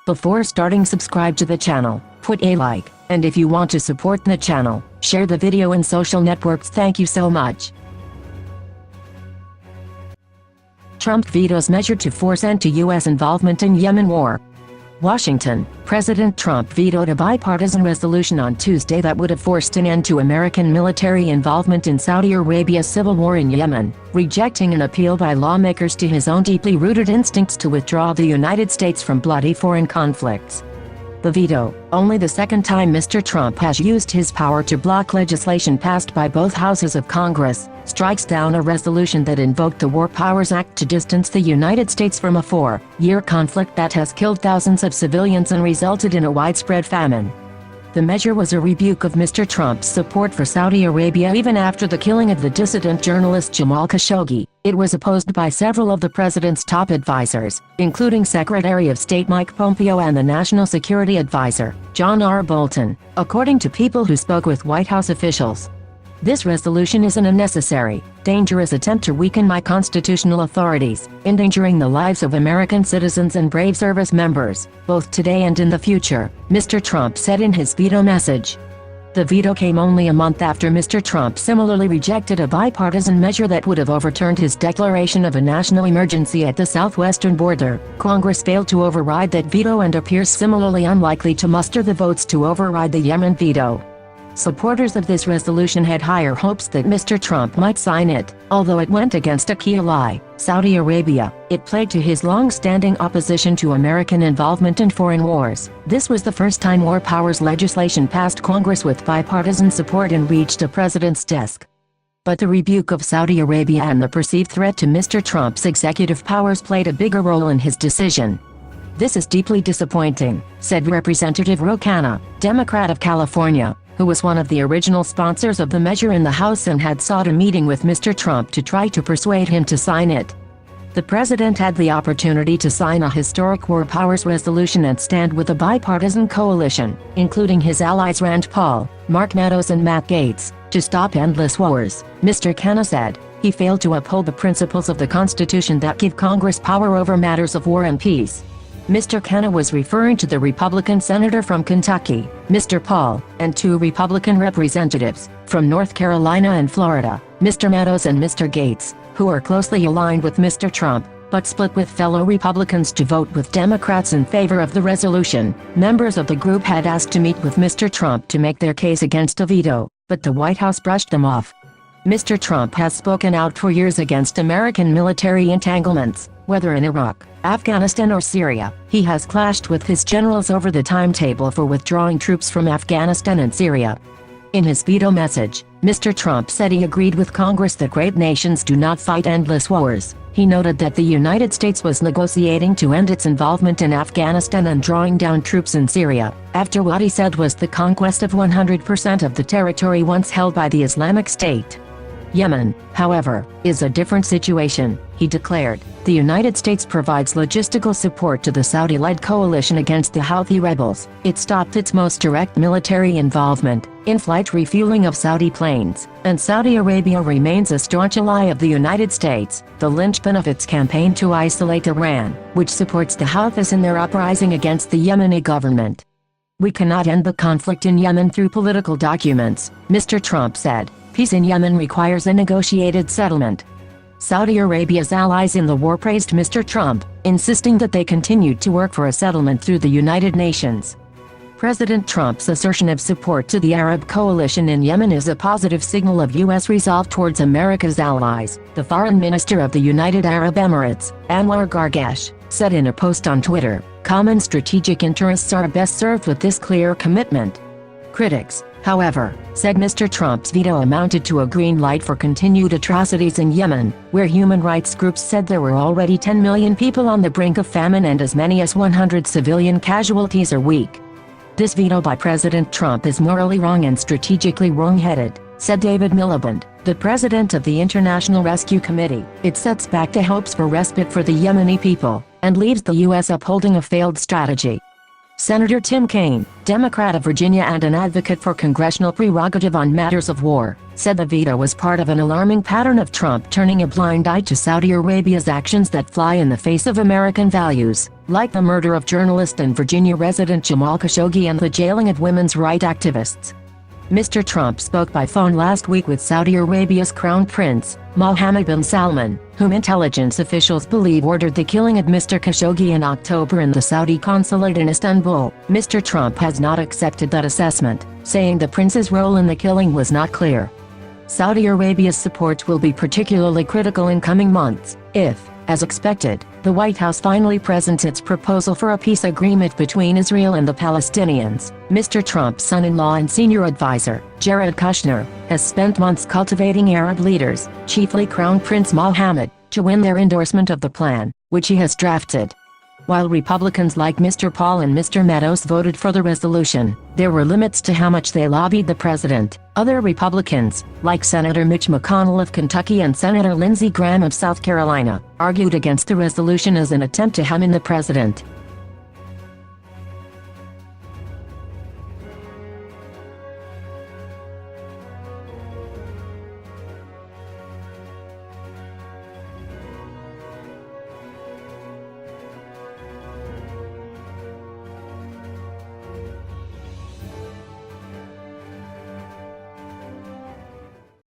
Before starting, subscribe to the channel, put a like, and if you want to support the channel, share the video in social networks. Thank you so much. Trump vetoes measure to force end to U.S. involvement in Yemen war. Washington. President Trump vetoed a bipartisan resolution on Tuesday that would have forced an end to American military involvement in Saudi Arabia's civil war in Yemen, rejecting an appeal by lawmakers to his own deeply rooted instincts to withdraw the United States from bloody foreign conflicts. The veto, only the second time Mr. Trump has used his power to block legislation passed by both houses of Congress, strikes down a resolution that invoked the War Powers Act to distance the United States from a 4-year conflict that has killed thousands of civilians and resulted in a widespread famine. The measure was a rebuke of Mr. Trump's support for Saudi Arabia even after the killing of the dissident journalist Jamal Khashoggi. It was opposed by several of the president's top advisors, including Secretary of State Mike Pompeo and the National Security Advisor, John R. Bolton, according to people who spoke with White House officials. This resolution is an unnecessary, dangerous attempt to weaken my constitutional authorities, endangering the lives of American citizens and brave service members, both today and in the future, Mr. Trump said in his veto message. The veto came only a month after Mr. Trump similarly rejected a bipartisan measure that would have overturned his declaration of a national emergency at the southwestern border. Congress failed to override that veto and appears similarly unlikely to muster the votes to override the Yemen veto. Supporters of this resolution had higher hopes that Mr. Trump might sign it, although it went against a key ally, Saudi Arabia. It played to his long-standing opposition to American involvement in foreign wars. This was the first time war powers legislation passed Congress with bipartisan support and reached a president's desk. But the rebuke of Saudi Arabia and the perceived threat to Mr. Trump's executive powers played a bigger role in his decision. "This is deeply disappointing," said Representative Ro Khanna, Democrat of California, who was one of the original sponsors of the measure in the House and had sought a meeting with Mr. Trump to try to persuade him to sign it. The president had the opportunity to sign a historic war powers resolution and stand with a bipartisan coalition, including his allies Rand Paul, Mark Meadows and Matt Gaetz, to stop endless wars, Mr. Khanna said. He failed to uphold the principles of the Constitution that give Congress power over matters of war and peace. Mr. Khanna was referring to the Republican senator from Kentucky, Mr. Paul, and 2 Republican representatives, from North Carolina and Florida, Mr. Meadows and Mr. Gaetz, who are closely aligned with Mr. Trump, but split with fellow Republicans to vote with Democrats in favor of the resolution. Members of the group had asked to meet with Mr. Trump to make their case against a veto, but the White House brushed them off. Mr. Trump has spoken out for years against American military entanglements, whether in Iraq, Afghanistan or Syria. He has clashed with his generals over the timetable for withdrawing troops from Afghanistan and Syria. In his veto message, Mr. Trump said he agreed with Congress that great nations do not fight endless wars. He noted that the United States was negotiating to end its involvement in Afghanistan and drawing down troops in Syria, after what he said was the conquest of 100% of the territory once held by the Islamic State. Yemen, however, is a different situation, he declared. The United States provides logistical support to the Saudi-led coalition against the Houthi rebels. It stopped its most direct military involvement, in-flight refueling of Saudi planes, and Saudi Arabia remains a staunch ally of the United States, the linchpin of its campaign to isolate Iran, which supports the Houthis in their uprising against the Yemeni government. "We cannot end the conflict in Yemen through political documents," Mr. Trump said. "Peace in Yemen requires a negotiated settlement." Saudi Arabia's allies in the war praised Mr. Trump, insisting that they continued to work for a settlement through the United Nations. President Trump's assertion of support to the Arab coalition in Yemen is a positive signal of U.S. resolve towards America's allies, the Foreign Minister of the United Arab Emirates, Anwar Gargash, said in a post on Twitter. "Common strategic interests are best served with this clear commitment." Critics, however, said Mr. Trump's veto amounted to a green light for continued atrocities in Yemen, where human rights groups said there were already 10 million people on the brink of famine and as many as 100 civilian casualties are weak. "This veto by President Trump is morally wrong and strategically wrong-headed," said David Miliband, the president of the International Rescue Committee. "It sets back the hopes for respite for the Yemeni people, and leaves the U.S. upholding a failed strategy." Senator Tim Kaine, Democrat of Virginia and an advocate for congressional prerogative on matters of war, said the veto was part of an alarming pattern of Trump turning a blind eye to Saudi Arabia's actions that fly in the face of American values, like the murder of journalist and Virginia resident Jamal Khashoggi and the jailing of women's rights activists. Mr. Trump spoke by phone last week with Saudi Arabia's Crown Prince, Mohammed bin Salman, whom intelligence officials believe ordered the killing of Mr. Khashoggi in October in the Saudi consulate in Istanbul. Mr. Trump has not accepted that assessment, saying the prince's role in the killing was not clear. Saudi Arabia's support will be particularly critical in coming months, if, as expected, the White House finally presents its proposal for a peace agreement between Israel and the Palestinians. Mr. Trump's son-in-law and senior advisor, Jared Kushner, has spent months cultivating Arab leaders, chiefly Crown Prince Mohammed, to win their endorsement of the plan, which he has drafted. While Republicans like Mr. Paul and Mr. Meadows voted for the resolution, there were limits to how much they lobbied the president. Other Republicans, like Senator Mitch McConnell of Kentucky and Senator Lindsey Graham of South Carolina, argued against the resolution as an attempt to hem in the president.